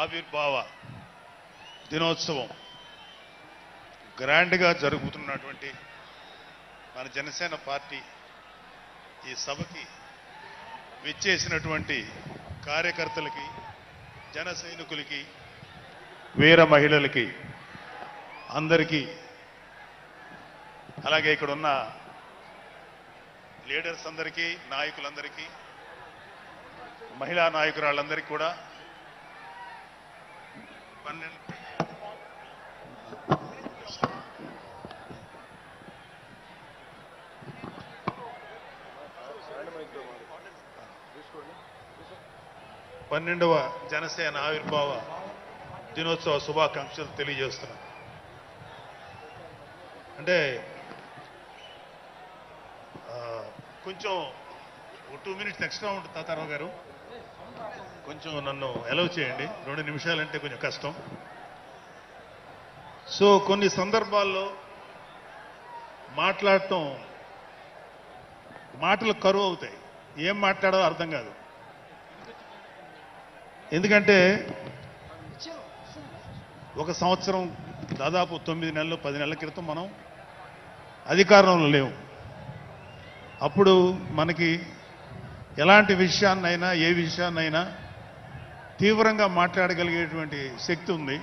ఆవిర్భావ దినోత్సవం గ్రాండ్గా జరుగుతున్నటువంటి మన జనసేన పార్టీ ఈ సభకి విచ్చేసినటువంటి కార్యకర్తలకి, జన సైనికులకి, వీర మహిళలకి అందరికీ, అలాగే ఇక్కడ ఉన్న లీడర్స్ అందరికీ, నాయకులందరికీ, మహిళా నాయకురాళ్ళందరికీ కూడా 12వ జనసేన ఆవిర్భావ దినోత్సవ శుభాకాంక్షలు తెలియజేస్తున్నాను. అంటే కొంచెం 2 minutes ఎక్స్ట్రా ఉంటుంది తాతారావు గారు, కొంచెం నన్ను అలౌ చేయండి. 2 నిమిషాలంటే కొంచెం కష్టం. సో కొన్ని సందర్భాల్లో మాట్లాడటం మాటలు కరువు అవుతాయి, ఏం మాట్లాడాలో అర్థం కాదు. ఎందుకంటే ఒక సంవత్సరం దాదాపు 9 నెలలు 10 నెలల క్రితం మనం అధికారంలో లేవు. అప్పుడు మనకి ఎలాంటి విషయాన్నైనా, ఏ విషయాన్నైనా తీవ్రంగా మాట్లాడగలిగేటువంటి శక్తి ఉంది.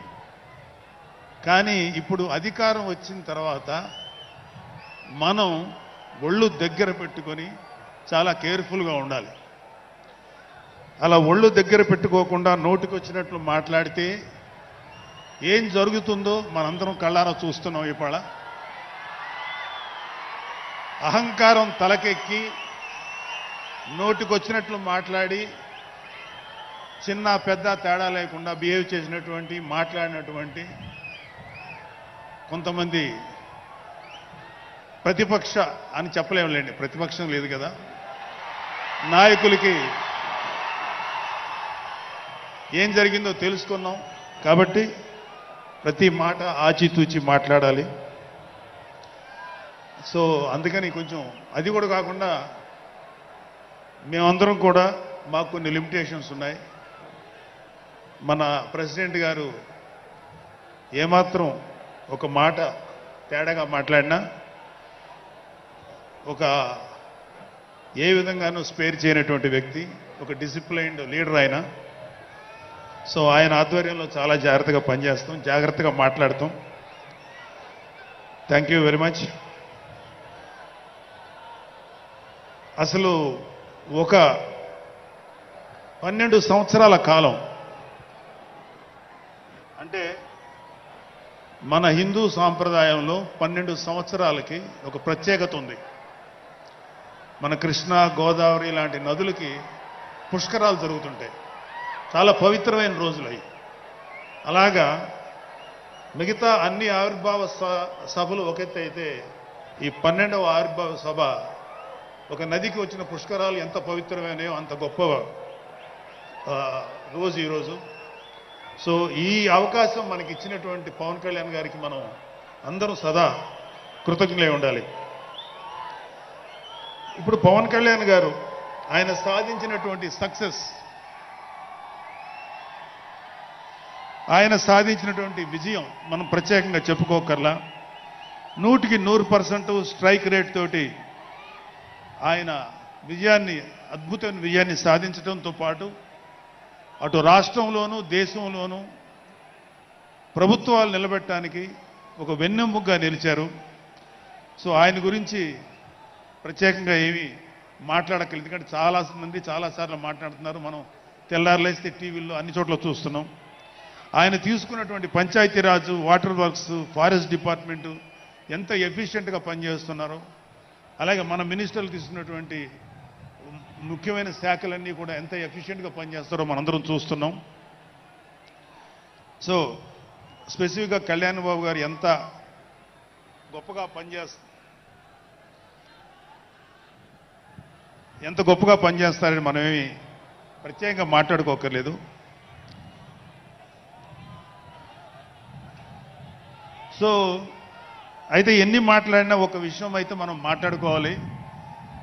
కానీ ఇప్పుడు అధికారం వచ్చిన తర్వాత మనం ఒళ్ళు దగ్గర పెట్టుకొని చాలా కేర్ఫుల్గా ఉండాలి. అలా ఒళ్ళు దగ్గర పెట్టుకోకుండా నోటికి వచ్చినట్లు మాట్లాడితే ఏం జరుగుతుందో మనందరం కళ్ళారా చూస్తున్నాం. ఇవాళ అహంకారం తలకెక్కి నోటికొచ్చినట్లు మాట్లాడి చిన్న పెద్ద తేడా లేకుండా బిహేవ్ చేసినటువంటి, మాట్లాడినటువంటి కొంతమంది ప్రతిపక్ష అని చెప్పలేములేండి, ప్రతిపక్షం లేదు కదా, నాయకులకి ఏం జరిగిందో తెలుసుకున్నాం. కాబట్టి ప్రతి మాట ఆచితూచి మాట్లాడాలి. సో అందుకని కొంచెం అది కూడా కాకుండా మేమందరం కూడా మాకు కొన్ని లిమిటేషన్స్ ఉన్నాయి. మన ప్రెసిడెంట్ గారు ఏమాత్రం ఒక మాట తేడాగా మాట్లాడినా ఒక ఏ విధంగానూ స్పేర్ చేయనటువంటి వ్యక్తి, ఒక డిసిప్లైన్డ్ లీడర్ ఆయన. సో ఆయన ఆధ్వర్యంలో చాలా జాగ్రత్తగా పనిచేస్తాం, జాగ్రత్తగా మాట్లాడతాం. Thank you very much. అసలు ఒక 12 సంవత్సరాల కాలం అంటే మన హిందూ సాంప్రదాయంలో 12 సంవత్సరాలకి ఒక ప్రత్యేకత ఉంది. మన కృష్ణా, గోదావరి లాంటి నదులకి పుష్కరాలు జరుగుతుంటాయి, చాలా పవిత్రమైన రోజులు అవి. అలాగా మిగతా అన్ని ఆవిర్భావ సభలు ఒక ఎత్తు అయితే ఈ 12వ ఆవిర్భావ సభ ఒక నదికి వచ్చిన పుష్కరాలు ఎంత పవిత్రమైనయో అంత గొప్ప రోజు ఈరోజు. సో ఈ అవకాశం మనకి ఇచ్చినటువంటి పవన్ కళ్యాణ్ గారికి మనం అందరం సదా కృతజ్ఞులై ఉండాలి. ఇప్పుడు పవన్ కళ్యాణ్ గారు ఆయన సాధించినటువంటి సక్సెస్, ఆయన సాధించినటువంటి విజయం మనం ప్రత్యేకంగా చెప్పుకోకర్లా. 100కి 100% స్ట్రైక్ రేట్ తోటి ఆయన విజయాన్ని, అద్భుతమైన విజయాన్ని సాధించడంతో పాటు అటు రాష్ట్రంలోనూ దేశంలోనూ ప్రభుత్వాలు నిలబెట్టడానికి ఒక వెన్నెముకగా నిలిచారు. సో ఆయన గురించి ప్రత్యేకంగా ఏమీ మాట్లాడక్కర్లేదు, ఎందుకంటే చాలామంది చాలాసార్లు మాట్లాడుతున్నారు. మనం తెల్లారులేస్తే టీవీల్లో అన్ని చోట్ల చూస్తున్నాం. ఆయన తీసుకున్నటువంటి Panchayati Raj, water works, forest department ఎంత ఎఫిషియెంట్గా పనిచేస్తున్నారో, అలాగే మన మినిస్టర్లు తీసుకున్నటువంటి ముఖ్యమైన శాఖలన్నీ కూడా ఎంత ఎఫిషియెంట్గా పనిచేస్తారో మనందరం చూస్తున్నాం. సో స్పెసిఫిక్గా కళ్యాణ్ బాబు గారు ఎంత గొప్పగా పనిచేస్తారని మనమేమి ప్రత్యేకంగా మాట్లాడుకోకర్లేదు. సో అయితే ఎన్ని మాట్లాడినా ఒక విషయం అయితే మనం మాట్లాడుకోవాలి.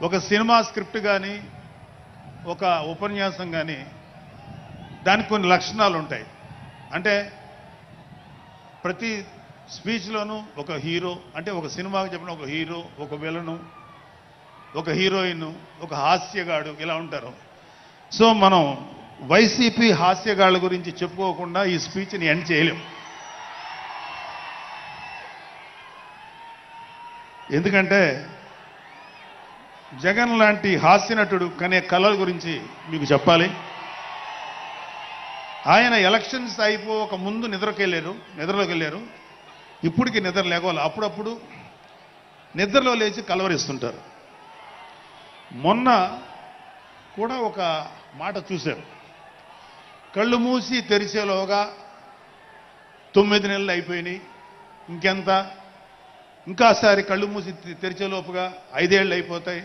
ఒక సినిమా స్క్రిప్ట్ కానీ, ఒక ఉపన్యాసం కానీ, దానికి కొన్ని లక్షణాలు ఉంటాయి. అంటే ప్రతి స్పీచ్లోనూ ఒక హీరో, అంటే ఒక సినిమాకి చెప్పిన ఒక హీరో, ఒక విలను, ఒక హీరోయిన్, ఒక హాస్యగాడు, ఇలా ఉంటారు. సో మనం వైసీపీ హాస్యగాళ్ళ గురించి చెప్పుకోకుండా ఈ స్పీచ్ని ఎండ్ చేయలేం. ఎందుకంటే జగన్ లాంటి హాస్యనటుడు కనే కళల గురించి మీకు చెప్పాలి. ఆయన ఎలక్షన్స్ అయిపోక ముందు నిద్రలోకి వెళ్ళారు. ఇప్పటికి నిద్ర లేవాలి. అప్పుడప్పుడు నిద్రలో లేచి కలవరిస్తుంటారు. మొన్న కూడా ఒక మాట చూశారు. కళ్ళు మూసి తెరిచేలోగా 9 నెలలు అయిపోయినాయి, ఇంకెంత, ఇంకాసారి కళ్ళు మూసి తెరిచేలోపుగా 5 ఏళ్ళు అయిపోతాయి,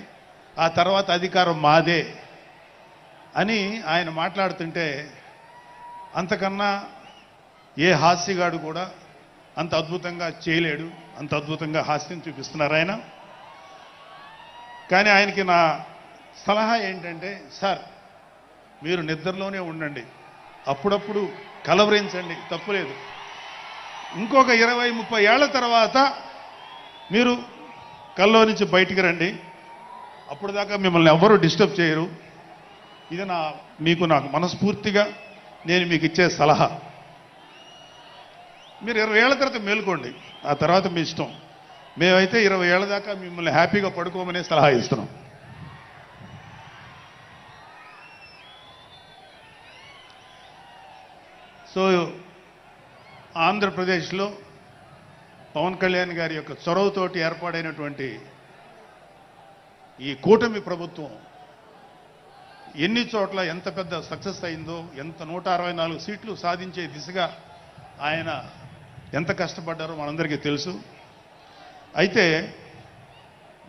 ఆ తర్వాత అధికారం మాదే అని ఆయన మాట్లాడుతుంటే అంతకన్నా ఏ హాస్యగాడు కూడా అంత అద్భుతంగా చేయలేడు. అంత అద్భుతంగా హాస్యం చూపిస్తున్నారు ఆయన. కానీ ఆయనకి నా సలహా ఏంటంటే, సార్ మీరు నిద్రలోనే ఉండండి, అప్పుడప్పుడు కలవరించండి, తప్పులేదు. ఇంకొక 20-30 ఏళ్ల తర్వాత మీరు కల్లో నుంచి బయటికి రండి, అప్పుడు దాకా మిమ్మల్ని ఎవ్వరూ డిస్టర్బ్ చేయరు. ఇది నాకు మనస్ఫూర్తిగా నేను మీకు ఇచ్చే సలహా. మీరు 20 ఏళ్ల తర్వాత మేలుకోండి, ఆ తర్వాత మీ ఇష్టం. మేమైతే 20 ఏళ్ల దాకా మిమ్మల్ని హ్యాపీగా పడుకోమనే సలహా ఇస్తున్నాం. సో ఆంధ్రప్రదేశ్లో పవన్ కళ్యాణ్ గారి యొక్క చొరవతోటి ఏర్పాడైనటువంటి ఈ కూటమి ప్రభుత్వం ఎన్ని చోట్ల ఎంత పెద్ద సక్సెస్ అయిందో, ఎంత 164 సీట్లు సాధించే దిశగా ఆయన ఎంత కష్టపడ్డారో మనందరికీ తెలుసు. అయితే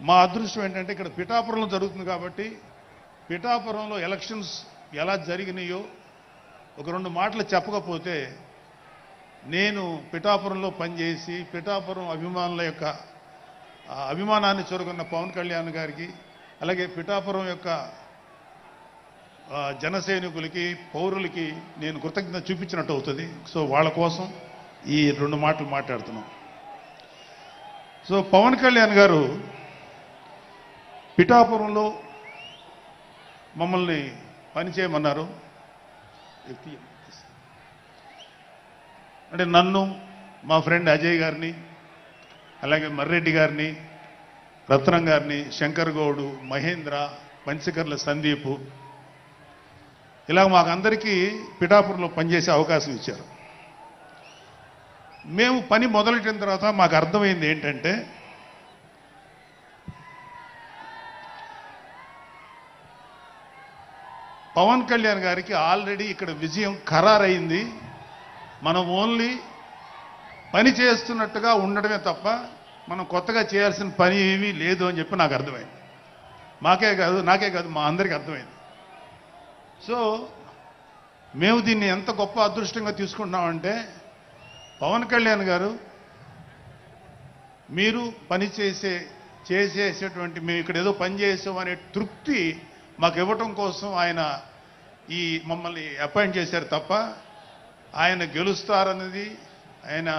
మా అదృష్టం ఏంటంటే ఇక్కడ పిఠాపురంలో జరుగుతుంది కాబట్టి పిఠాపురంలో ఎలక్షన్స్ ఎలా జరిగినాయో ఒక 2 మాటలు చెప్పకపోతే, నేను పిఠాపురంలో పనిచేసి పిఠాపురం అభిమానుల యొక్క అభిమానాన్ని చూరగొన్న పవన్ కళ్యాణ్ గారికి, అలాగే పిఠాపురం యొక్క జనసైనికులకి, పౌరులకి నేను కృతజ్ఞత చూపించినట్టు అవుతుంది. సో వాళ్ళ కోసం ఈ 2 మాటలు మాట్లాడుతున్నాం. సో పవన్ కళ్యాణ్ గారు పిఠాపురంలో మమ్మల్ని పనిచేయమన్నారు. అంటే నన్ను, మా ఫ్రెండ్ అజయ్ గారిని, అలాగే మర్రెడ్డి గారిని, రత్నం గారిని, శంకర్ గౌడు, మహేంద్ర, పంచకర్ల సందీపు, ఇలా మాకందరికీ పిఠాపురంలో పనిచేసే అవకాశం ఇచ్చారు. మేము పని మొదలెట్టిన తర్వాత మాకు అర్థమైంది ఏంటంటే, పవన్ కళ్యాణ్ గారికి ఆల్రెడీ ఇక్కడ విజయం ఖరారైంది. మనం ఓన్లీ పని చేస్తున్నట్టుగా ఉండడమే తప్ప మనం కొత్తగా చేయాల్సిన పని ఏమీ లేదు అని చెప్పి నాకు అర్థమైంది. నాకే కాదు మా అందరికీ అర్థమైంది. సో మేము దీన్ని ఎంత గొప్ప అదృష్టంగా తీసుకుంటున్నామంటే, పవన్ కళ్యాణ్ గారు మీరు పని చేసేటువంటి మేము ఇక్కడ ఏదో పని చేసాం అనే తృప్తి మాకు ఇవ్వటం కోసం ఆయన మమ్మల్ని అపాయింట్ చేశారు తప్ప ఆయన గెలుస్తారన్నది, ఆయన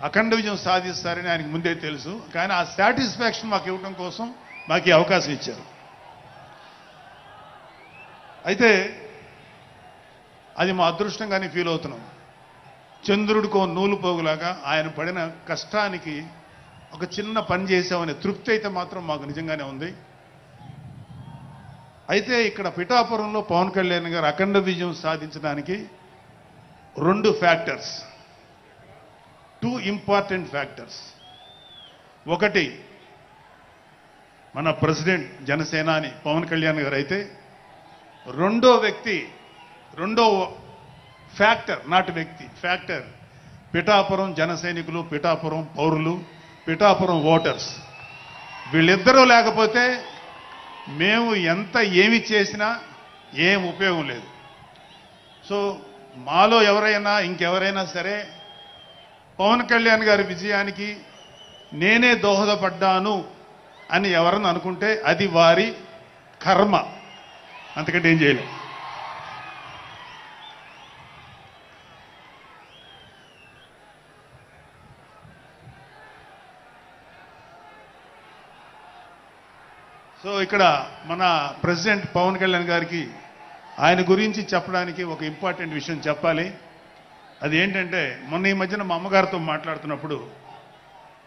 అఖండ విజయం సాధిస్తారని ఆయనకు ముందే తెలుసు. కానీ ఆ సాటిస్ఫాక్షన్ మాకు ఇవ్వటం కోసం మాకు ఈ అవకాశం ఇచ్చారు. అయితే అది మా అదృష్టంగానే ఫీల్ అవుతున్నాం. చంద్రుడికో నూలు పోగులాగా ఆయన పడిన కష్టానికి ఒక చిన్న పని చేసామనే తృప్తి అయితే మాత్రం మాకు నిజంగానే ఉంది. అయితే ఇక్కడ పిఠాపురంలో పవన్ కళ్యాణ్ గారు అఖండ విజయం సాధించడానికి 2 ఫ్యాక్టర్స్, 2 ఇంపార్టెంట్ ఫ్యాక్టర్స్. ఒకటి మన ప్రెసిడెంట్ జనసేనాని పవన్ కళ్యాణ్ గారు అయితే, రెండో ఫ్యాక్టర్, నాట్ వ్యక్తి, ఫ్యాక్టర్ పిఠాపురం జనసైనికులు, పిఠాపురం పౌరులు, పిఠాపురం ఓటర్స్. వీళ్ళిద్దరూ లేకపోతే మేము ఏమి చేసినా ఏం ఉపయోగం లేదు. సో మాలో ఇంకెవరైనా సరే పవన్ కళ్యాణ్ గారి విజయానికి నేనే దోహదపడ్డాను అని ఎవరన్నా అనుకుంటే అది వారి కర్మ, అంతకంటే ఏం చేయలేదు. సో ఇక్కడ మన ప్రెసిడెంట్ పవన్ కళ్యాణ్ గారికి ఆయన గురించి చెప్పడానికి ఒక ఇంపార్టెంట్ విషయం చెప్పాలి. అది ఏంటంటే మొన్న ఈ మధ్యన మా అమ్మగారితో మాట్లాడుతున్నప్పుడు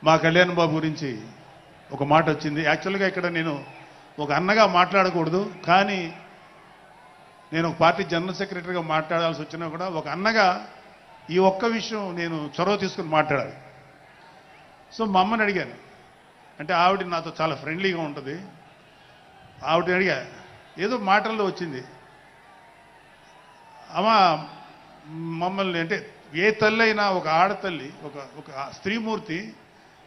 మా కళ్యాణ్ బాబు గురించి ఒక మాట వచ్చింది. యాక్చువల్గా ఇక్కడ నేను ఒక అన్నగా మాట్లాడకూడదు, కానీ నేను ఒక పార్టీ జనరల్ సెక్రటరీగా మాట్లాడాల్సి వచ్చినా కూడా ఒక అన్నగా ఈ ఒక్క విషయం నేను చొరవ తీసుకుని మాట్లాడాలి. సో మా అమ్మని అడిగాను, అంటే ఆవిడ నాతో చాలా ఫ్రెండ్లీగా ఉంటుంది. ఆవిడ అడిగా, ఏదో మాటల్లో వచ్చింది, అమ్మ మమ్మల్ని అంటే ఏ తల్లి అయినా ఒక ఆడతల్లి ఒక స్త్రీమూర్తి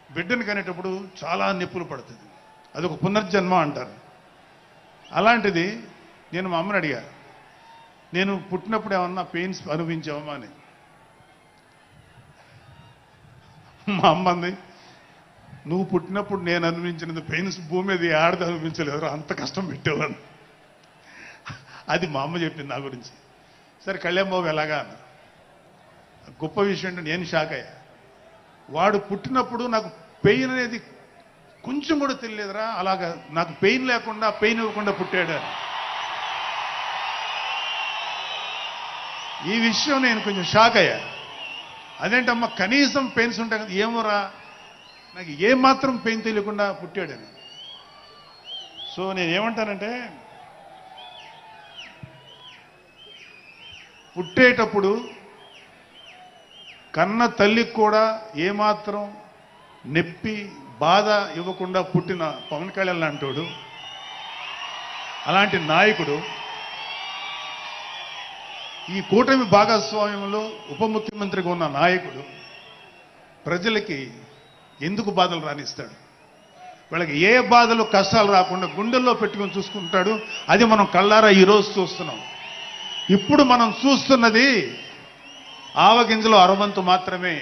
బిడ్డను కనేటప్పుడు చాలా నొప్పులు పడుతుంది, అదొక పునర్జన్మ అంటారు. అలాంటిది నేను మా అమ్మని అడిగా, నేను పుట్టినప్పుడు ఏమన్నా పెయిన్స్ అనుభవించావమ్మా అని. మా అమ్మ అంది, నువ్వు పుట్టినప్పుడు నేను అనుభవించినది పెయిన్స్ భూమి మీద ఆడది అనుభవించలేదు, అంత కష్టం పెట్టేవాడు. అది మా అమ్మ చెప్పింది నా గురించి. సరే కళ్యాణ్ బాబు ఎలాగా అన్న. గొప్ప విషయం అంటే నేను షాక్ అయ్యా. వాడు పుట్టినప్పుడు నాకు పెయిన్ అనేది కొంచెం కూడా తెలియదురా, అలాగా నాకు పెయిన్ లేకుండా పెయిన్ ఇవ్వకుండా పుట్టాడు. ఈ విషయం నేను కొంచెం షాక్ అయ్యా. అదేంటమ్మా కనీసం పెయిన్స్ ఉంటాయి కదా, ఏమోరా నాకు ఏమాత్రం పెయిన్ తెలియకుండా పుట్టాడని. సో నేను ఏమంటానంటే, పుట్టేటప్పుడు కన్న తల్లికి కూడా ఏమాత్రం నొప్పి బాధ ఇవ్వకుండా పుట్టిన పవన్ కళ్యాణ్ లాంటోడు, అలాంటి నాయకుడు ఈ కూటమి భాగస్వామ్యంలో ఉప ముఖ్యమంత్రిగా ఉన్న నాయకుడు ప్రజలకి ఎందుకు బాధలు రానిస్తాడు? వాళ్ళకి ఏ బాధలు కష్టాలు రాకుండా గుండెల్లో పెట్టుకొని చూసుకుంటాడు. అది మనం కళ్ళారా ఈరోజు చూస్తున్నాం. ఇప్పుడు మనం చూస్తున్నది ఆవగింజలో అరవంతు మాత్రమే.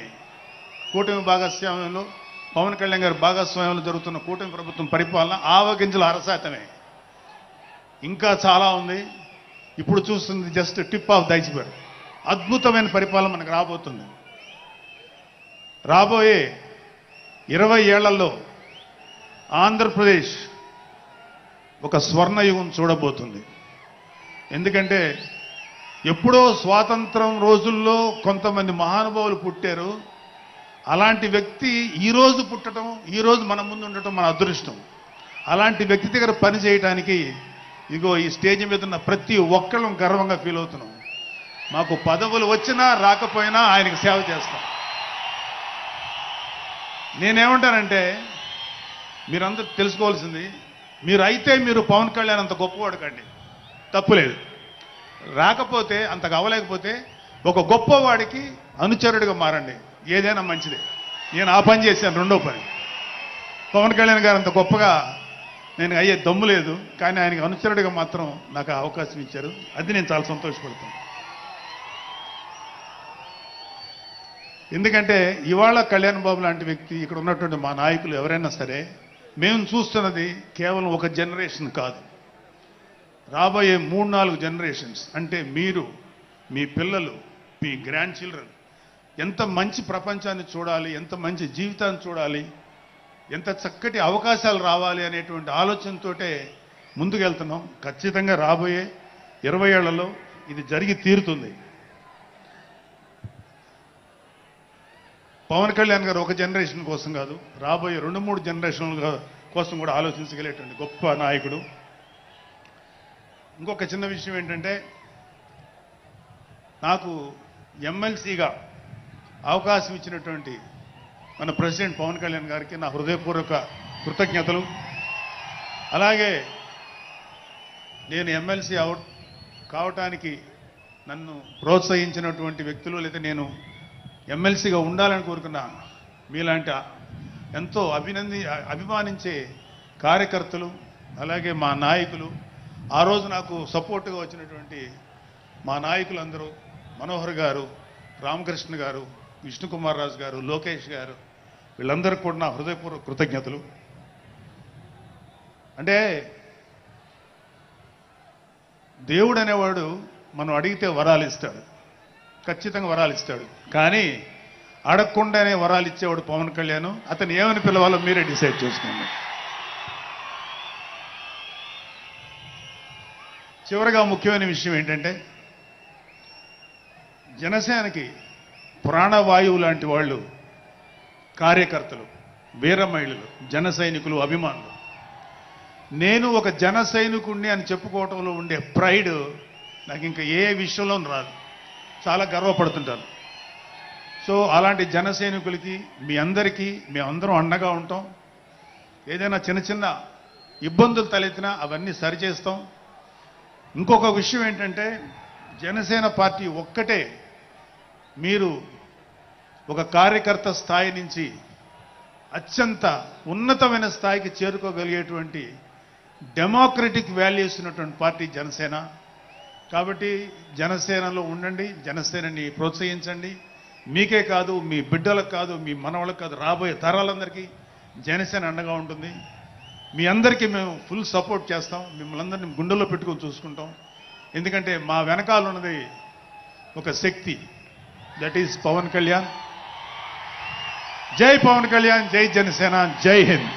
కూటమి భాగస్వామ్యంలో పవన్ కళ్యాణ్ గారి భాగస్వామ్యంలో జరుగుతున్న కూటమి ప్రభుత్వం పరిపాలన ఆవగింజల అరశాతమే. ఇంకా చాలా ఉంది. ఇప్పుడు చూస్తుంది just tip of the iceberg. అద్భుతమైన పరిపాలన మనకు రాబోతుంది. రాబోయే 20 ఏళ్లలో ఆంధ్రప్రదేశ్ ఒక స్వర్ణయుగం చూడబోతుంది. ఎందుకంటే ఎప్పుడో స్వాతంత్రం రోజుల్లో కొంతమంది మహానుభావులు పుట్టారు. అలాంటి వ్యక్తి ఈరోజు పుట్టడం, ఈరోజు మన ముందు ఉండటం మన అదృష్టం. అలాంటి వ్యక్తి దగ్గర పని చేయడానికి ఇగో ఈ స్టేజ్ మీద ఉన్న ప్రతి ఒక్కళ్ళం గర్వంగా ఫీల్ అవుతున్నాం. మాకు పదవులు వచ్చినా రాకపోయినా ఆయనకు సేవ చేస్తాం. నేనేమంటానంటే, మీరందరూ తెలుసుకోవాల్సింది, మీరు పవన్ కళ్యాణ్ అంత గొప్పవాడు కండి, తప్పులేదు. రాకపోతే అంతగా అవ్వలేకపోతే ఒక గొప్పవాడికి అనుచరుడిగా మారండి, ఏదైనా మంచిదే. నేను ఆ పని చేశాను. రెండో పని, పవన్ కళ్యాణ్ గారు అంత గొప్పగా నేను అయ్యే దమ్ము లేదు, కానీ ఆయనకి అనుచరుడిగా మాత్రం నాకు అవకాశం ఇచ్చారు. అది నేను చాలా సంతోషపడతాను. ఎందుకంటే ఇవాళ కళ్యాణ్ బాబు లాంటి వ్యక్తి, ఇక్కడ ఉన్నటువంటి మా నాయకులు ఎవరైనా సరే, మేము చూస్తున్నది కేవలం ఒక జనరేషన్ కాదు, రాబోయే 3-4 జనరేషన్స్. అంటే మీరు, మీ పిల్లలు, మీ గ్రాండ్ చిల్డ్రన్ ఎంత మంచి ప్రపంచాన్ని చూడాలి, ఎంత మంచి జీవితాన్ని చూడాలి, ఎంత చక్కటి అవకాశాలు రావాలి అనేటువంటి ఆలోచనతోటే ముందుకెళ్తున్నాం. ఖచ్చితంగా రాబోయే 20 ఏళ్లలో ఇది జరిగి తీరుతుంది. పవన్ కళ్యాణ్ గారు ఒక జనరేషన్ కోసం కాదు, రాబోయే 2-3 జనరేషన్ల కోసం కూడా ఆలోచించగలిగేటువంటి గొప్ప నాయకుడు. ఇంకొక చిన్న విషయం ఏంటంటే, నాకు ఎమ్మెల్సీగా అవకాశం ఇచ్చినటువంటి మన ప్రెసిడెంట్ పవన్ కళ్యాణ్ గారికి నా హృదయపూర్వక కృతజ్ఞతలు. అలాగే నేను ఎమ్మెల్సీ కావటానికి నన్ను ప్రోత్సహించినటువంటి వ్యక్తులు, లేదా నేను ఎమ్మెల్సీగా ఉండాలని కోరుకున్న మీలాంటి ఎంతో అభిమానించే కార్యకర్తలు, అలాగే మా నాయకులు, ఆ రోజు నాకు సపోర్టుగా వచ్చినటువంటి మా నాయకులందరూ, మనోహర్ గారు, రామకృష్ణ గారు, విష్ణుకుమార్ రాజు గారు, లోకేష్ గారు, వీళ్ళందరికీ కూడా నా హృదయపూర్వక కృతజ్ఞతలు. అంటే దేవుడు అనేవాడు మనం అడిగితే వరాలు ఇస్తాడు, ఖచ్చితంగా వరాలు ఇస్తాడు. కానీ అడగకుండానే వరాలు ఇచ్చేవాడు పవన్ కళ్యాణ్. అతను ఏమని పిలవాలో మీరే డిసైడ్ చేసుకోండి. చివరగా ముఖ్యమైన విషయం ఏంటంటే జనసేనకి ప్రాణవాయువు లాంటి వాళ్ళు కార్యకర్తలు, వీర మహిళలు, జన సైనికులు, అభిమానులు. నేను ఒక జన సైనికుడిని అని చెప్పుకోవటంలో ఉండే ప్రైడ్ నాకు ఇంకా ఏ విషయంలో రాదు. చాలా గర్వపడుతుంటాను. సో అలాంటి జన సైనికులకి మీ అందరికీ మేమందరం అండగా ఉంటాం. ఏదైనా చిన్న చిన్న ఇబ్బందులు తలెత్తినా అవన్నీ సరిచేస్తాం. ఇంకొక విషయం ఏంటంటే జనసేన పార్టీ ఒక్కటే మీరు ఒక కార్యకర్త స్థాయి నుంచి అత్యంత ఉన్నతమైన స్థాయికి చేరుకోగలిగేటువంటి డెమోక్రటిక్ వాల్యూస్ ఉన్నటువంటి పార్టీ జనసేన. కాబట్టి జనసేనలో ఉండండి, జనసేనని ప్రోత్సహించండి. మీకే కాదు, మీ బిడ్డలకు కాదు, మీ మనవళ్ళకు కాదు, రాబోయే తరాలందరికీ జనసేన అండగా ఉంటుంది. మీ అందరికీ మేము ఫుల్ సపోర్ట్ చేస్తాం. మిమ్మల్ని అందరినీ గుండెల్లో పెట్టుకొని చూసుకుంటాం. ఎందుకంటే మా వెనకాల ఉన్నది ఒక శక్తి, దట్ ఈజ్ పవన్ కళ్యాణ్. జై పవన్ కళ్యాణ్, జై జనసేన, జై హింద్.